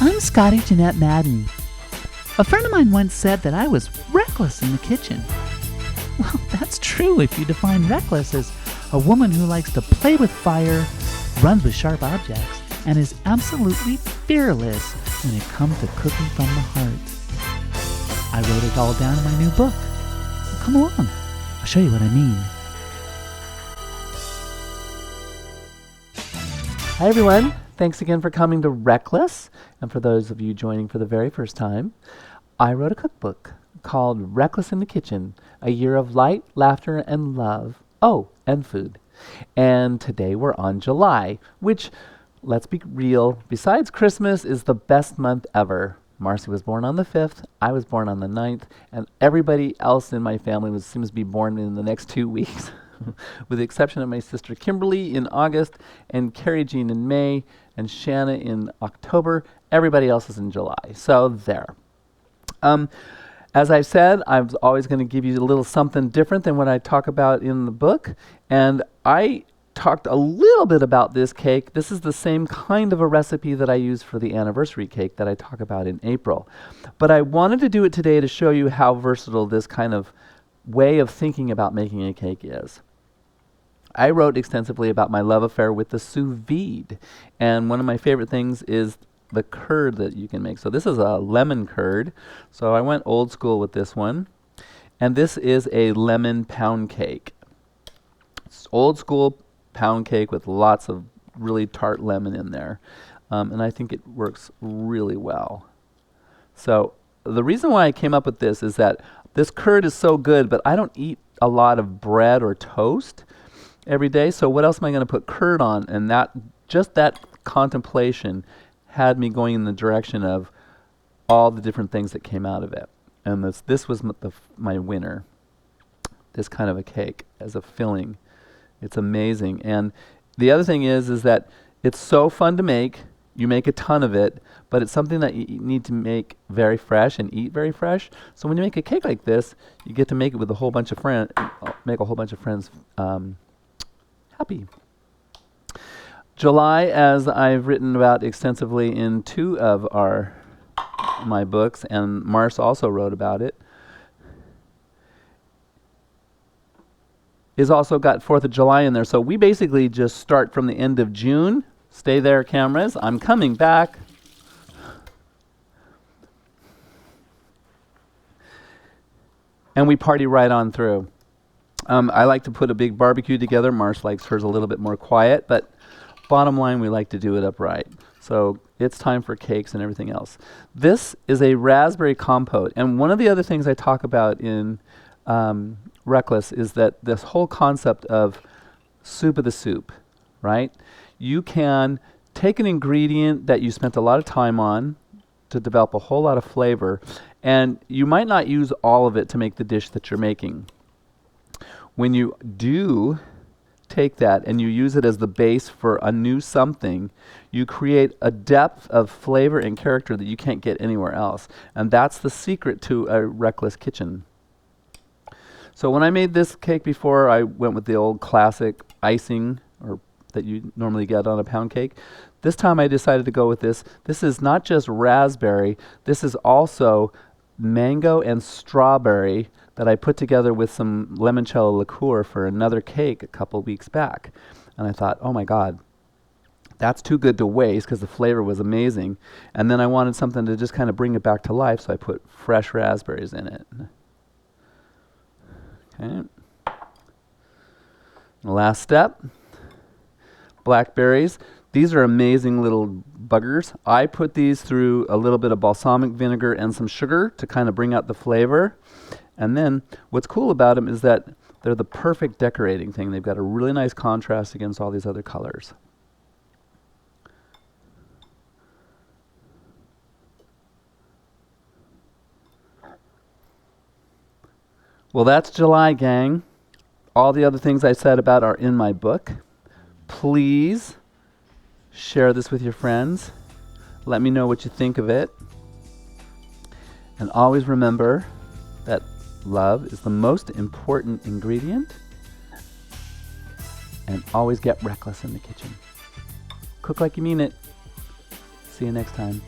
I'm Scottie, Jeanette Madden. A friend of mine once said that I was reckless in the kitchen. Well, that's true if you define reckless as a woman who likes to play with fire, runs with sharp objects, and is absolutely fearless when it comes to cooking from the heart. I wrote it all down in my new book. Well, come along, I'll show you what I mean. Hi everyone, thanks again for coming to Recklass, and for those of you joining for the very first time, I wrote a cookbook called Recklass in the Kitchen, a year of light, laughter, and love. Oh, and food. And today we're on July, which, let's be real, besides Christmas, is the best month ever. Marcy was born on the 5th, I was born on the 9th, and everybody else in my family seems to be born in the next 2 weeks. With the exception of my sister Kimberly in August, and Carrie Jean in May, and Shanna in October. Everybody else is in July. So there. As I said, I was always going to give you a little something different than what I talk about in the book. And I talked a little bit about this cake. This is the same kind of a recipe that I use for the anniversary cake that I talk about in April. But I wanted to do it today to show you how versatile this kind of way of thinking about making a cake is. I wrote extensively about my love affair with the sous vide. And one of my favorite things is the curd that you can make. So this is a lemon curd. So I went old school with this one. And this is a lemon pound cake. It's old school pound cake with lots of really tart lemon in there. And I think it works really well. So the reason why I came up with this is that this curd is so good, but I don't eat a lot of bread or toast every day. So what else am I going to put curd on? And just that contemplation had me going in the direction of all the different things that came out of it. And this was my winner. This kind of a cake as a filling. It's amazing. And the other thing is that it's so fun to make. You make a ton of it, but it's something that you need to make very fresh and eat very fresh. So when you make a cake like this, you get to make it with a whole bunch of friends, make a whole bunch of friends happy. July, as I've written about extensively in 2 of my books, and Mars also wrote about it, is also got 4th of July in there. So we basically just start from the end of June. Stay there, cameras. I'm coming back. And we party right on through. I like to put a big barbecue together. Mars likes hers a little bit more quiet, but bottom line, we like to do it upright. So it's time for cakes and everything else. This is a raspberry compote. And one of the other things I talk about in Recklass is that this whole concept of soup of the soup, right? You can take an ingredient that you spent a lot of time on to develop a whole lot of flavor, and you might not use all of it to make the dish that you're making. When you do take that and you use it as the base for a new something, you create a depth of flavor and character that you can't get anywhere else. And that's the secret to a Recklass kitchen. So when I made this cake before, I went with the old classic icing or that you normally get on a pound cake. This time I decided to go with this. This is not just raspberry, this is also mango and strawberry that I put together with some limoncello liqueur for another cake a couple weeks back. And I thought, oh my God, that's too good to waste because the flavor was amazing. And then I wanted something to just kind of bring it back to life, so I put fresh raspberries in it. Okay. The last step. Blackberries. These are amazing little buggers. I put these through a little bit of balsamic vinegar and some sugar to kind of bring out the flavor. And then what's cool about them is that they're the perfect decorating thing. They've got a really nice contrast against all these other colors. Well, that's July, gang. All the other things I said about are in my book. Please share this with your friends. Let me know what you think of it. And always remember that love is the most important ingredient. And always get reckless in the kitchen. Cook like you mean it. See you next time.